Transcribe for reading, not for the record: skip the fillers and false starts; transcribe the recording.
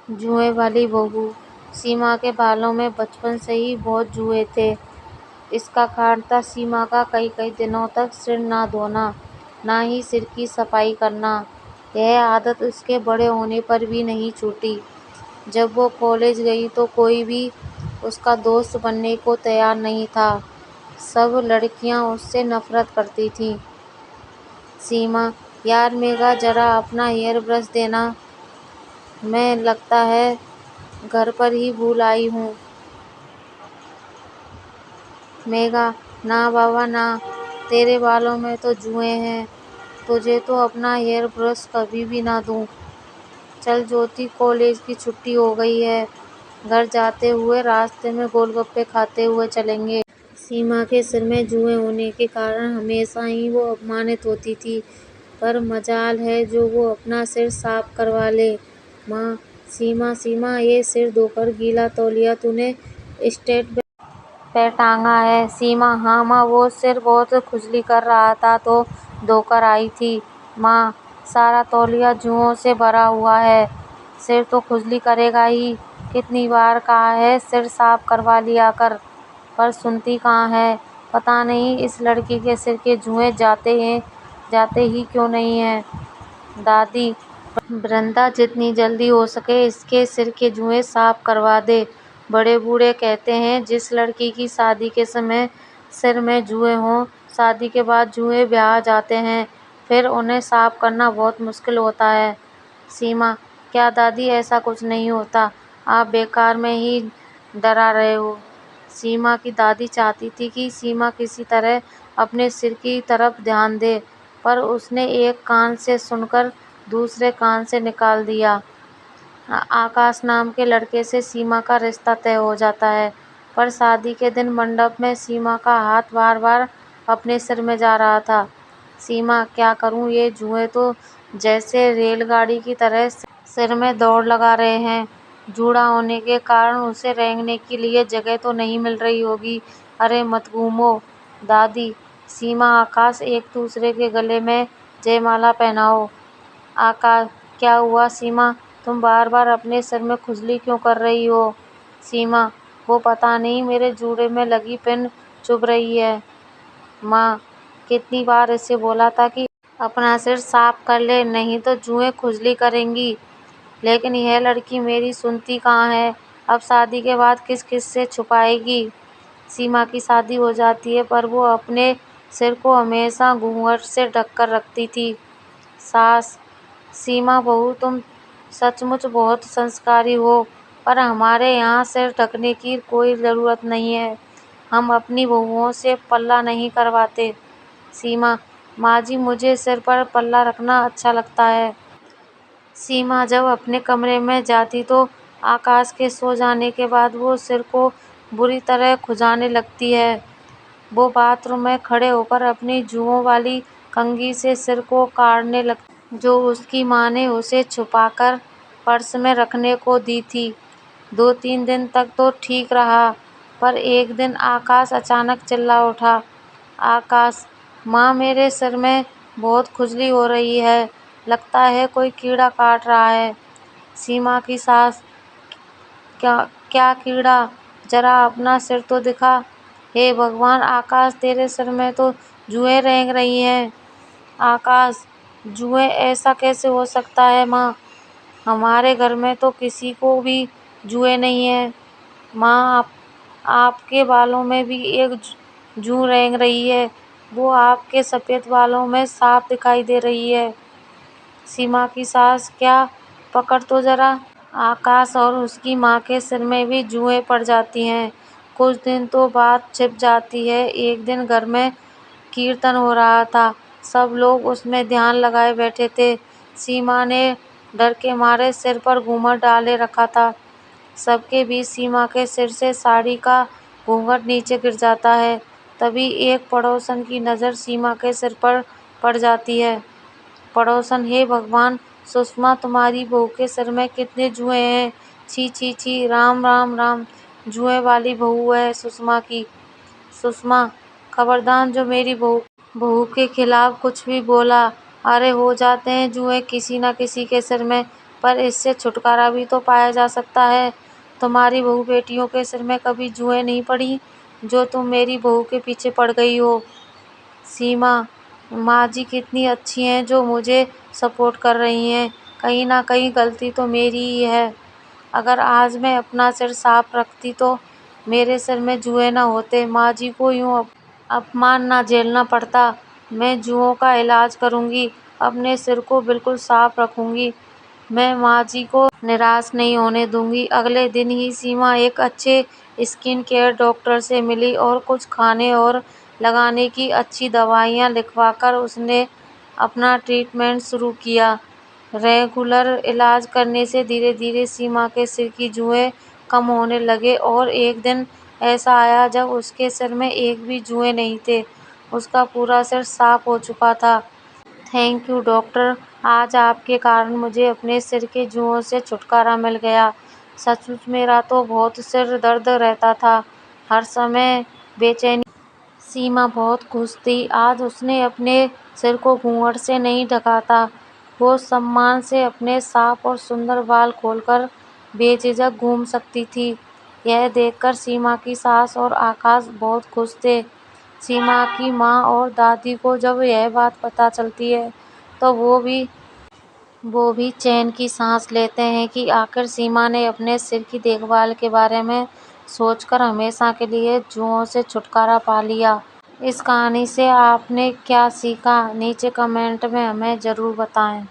जुए वाली बहू। सीमा के बालों में बचपन से ही बहुत जुए थे। इसका कारण था सीमा का कई कई दिनों तक सिर ना धोना, ना ही सिर की सफाई करना। यह आदत उसके बड़े होने पर भी नहीं छूटी। जब वो कॉलेज गई तो कोई भी उसका दोस्त बनने को तैयार नहीं था। सब लड़कियां उससे नफरत करती थीं। सीमा, यार मेघा, जरा अपना हेयर ब्रश देना। मैं लगता है घर पर ही भूल आई हूँ। मेघा, ना बाबा ना, तेरे बालों में तो जुए हैं। तुझे तो अपना हेयर ब्रश कभी भी ना दूँ। चल ज्योति, कॉलेज की छुट्टी हो गई है। घर जाते हुए रास्ते में गोलगप्पे खाते हुए चलेंगे। सीमा के सिर में जुए होने के कारण हमेशा ही वो अपमानित होती थी, पर मजाल है जो वो अपना सिर साफ करवा ले। माँ, सीमा सीमा, ये सिर धोकर गीला तौलिया तूने स्टेट पे टांगा है। सीमा, हाँ माँ, वो सिर बहुत खुजली कर रहा था तो धोकर आई थी। माँ, सारा तौलिया जुओं से भरा हुआ है, सिर तो खुजली करेगा ही। कितनी बार कहा है सिर साफ करवा लिया कर, पर सुनती कहाँ है। पता नहीं इस लड़की के सिर के जुए जाते ही क्यों नहीं है। दादी, वृंदा, जितनी जल्दी हो सके इसके सिर के जुए साफ करवा दे। बड़े बूढ़े कहते हैं जिस लड़की की शादी के समय सिर में जुए हों, शादी के बाद जुए ब्याह जाते हैं, फिर उन्हें साफ करना बहुत मुश्किल होता है। सीमा, क्या दादी, ऐसा कुछ नहीं होता, आप बेकार में ही डरा रहे हो। सीमा की दादी चाहती थी कि सीमा किसी तरह अपने सिर की तरफ ध्यान दे, पर उसने एक कान से सुनकर दूसरे कान से निकाल दिया। आकाश नाम के लड़के से सीमा का रिश्ता तय हो जाता है, पर शादी के दिन मंडप में सीमा का हाथ बार बार अपने सिर में जा रहा था। सीमा, क्या करूं, ये जुए तो जैसे रेलगाड़ी की तरह सिर में दौड़ लगा रहे हैं। जूड़ा होने के कारण उसे रेंगने के लिए जगह तो नहीं मिल रही होगी। अरे मत घूमो। दादी, सीमा, आकाश, एक दूसरे के गले में जयमाला पहनाओ। आकाश, क्या हुआ सीमा, तुम बार बार अपने सिर में खुजली क्यों कर रही हो। सीमा, वो पता नहीं, मेरे जूड़े में लगी पिन चुभ रही है। माँ, कितनी बार इसे बोला था कि अपना सिर साफ कर ले, नहीं तो जुएं खुजली करेंगी, लेकिन यह लड़की मेरी सुनती कहाँ है। अब शादी के बाद किस किस से छुपाएगी। सीमा की शादी हो जाती है, पर वो अपने सिर को हमेशा घूंघट से ढककर रखती थी। सास, सीमा बहू, तुम सचमुच बहुत संस्कारी हो, पर हमारे यहाँ सिर ढकने की कोई ज़रूरत नहीं है। हम अपनी बहुओं से पल्ला नहीं करवाते। सीमा, माँ जी, मुझे सिर पर पल्ला रखना अच्छा लगता है। सीमा जब अपने कमरे में जाती तो आकाश के सो जाने के बाद वो सिर को बुरी तरह खुजाने लगती है। वो बाथरूम में खड़े होकर अपनी जुओं वाली कंघी से सिर को काटने लगती, जो उसकी माँ ने उसे छुपाकर पर्स में रखने को दी थी। 2-3 दिन तक तो ठीक रहा, पर एक दिन आकाश अचानक चिल्ला उठा। आकाश, माँ, मेरे सिर में बहुत खुजली हो रही है, लगता है कोई कीड़ा काट रहा है। सीमा की सास, क्या क्या कीड़ा, जरा अपना सिर तो दिखा। हे भगवान आकाश, तेरे सिर में तो जुएं रेंग रही हैं। आकाश, जुएं, ऐसा कैसे हो सकता है माँ, हमारे घर में तो किसी को भी जुए नहीं है। माँ, आपके बालों में भी एक जूं रेंग रही है, वो आपके सफ़ेद बालों में साफ दिखाई दे रही है। सीमा की सास, क्या, पकड़ तो जरा। आकाश और उसकी माँ के सिर में भी जुएं पड़ जाती हैं। कुछ दिन तो बात छिप जाती है। एक दिन घर में कीर्तन हो रहा था, सब लोग उसमें ध्यान लगाए बैठे थे। सीमा ने डर के मारे सिर पर घूंघट डाले रखा था। सबके बीच सीमा के सिर से साड़ी का घूंघट नीचे गिर जाता है। तभी एक पड़ोसन की नज़र सीमा के सिर पर पड़ जाती है। पड़ोसन, हे भगवान, सुषमा, तुम्हारी बहू के सिर में कितने जुए हैं। छी छी छी, राम राम राम, जुए वाली बहू है सुषमा की। सुषमा, खबरदार जो मेरी बहू के खिलाफ कुछ भी बोला। अरे हो जाते हैं जुए किसी न किसी के सिर में, पर इससे छुटकारा भी तो पाया जा सकता है। तुम्हारी बहू बेटियों के सिर में कभी जुएं नहीं पड़ी जो तुम मेरी बहू के पीछे पड़ गई हो। सीमा, माँ जी कितनी अच्छी हैं जो मुझे सपोर्ट कर रही हैं। कहीं ना कहीं गलती तो मेरी ही है। अगर आज मैं अपना सिर साफ रखती तो मेरे सिर में जुए ना होते, माँ जी को यूँ अपमान ना झेलना पड़ता। मैं जुओं का इलाज करूँगी, अपने सिर को बिल्कुल साफ रखूँगी। मैं माँ जी को निराश नहीं होने दूँगी। अगले दिन ही सीमा एक अच्छे स्किन केयर डॉक्टर से मिली और कुछ खाने और लगाने की अच्छी दवाइयाँ लिखवाकर उसने अपना ट्रीटमेंट शुरू किया। रेगुलर इलाज करने से धीरे धीरे सीमा के सिर की जुएँ कम होने लगे और एक दिन ऐसा आया जब उसके सिर में एक भी जुएँ नहीं थे। उसका पूरा सिर साफ हो चुका था। थैंक यू डॉक्टर, आज आपके कारण मुझे अपने सिर के जुओं से छुटकारा मिल गया। सचमुच मेरा तो बहुत सिर दर्द रहता था, हर समय बेचैनी। सीमा बहुत खुश थी। आज उसने अपने सिर को घूंघट से नहीं ढका था। वो सम्मान से अपने साफ और सुंदर बाल खोलकर बेझिझक घूम सकती थी। यह देखकर सीमा की सास और आकाश बहुत खुश थे। सीमा की माँ और दादी को जब यह बात पता चलती है तो वो भी चैन की सांस लेते हैं कि आखिर सीमा ने अपने सिर की देखभाल के बारे में सोचकर हमेशा के लिए जुओं से छुटकारा पा लिया। इस कहानी से आपने क्या सीखा, नीचे कमेंट में हमें ज़रूर बताएं।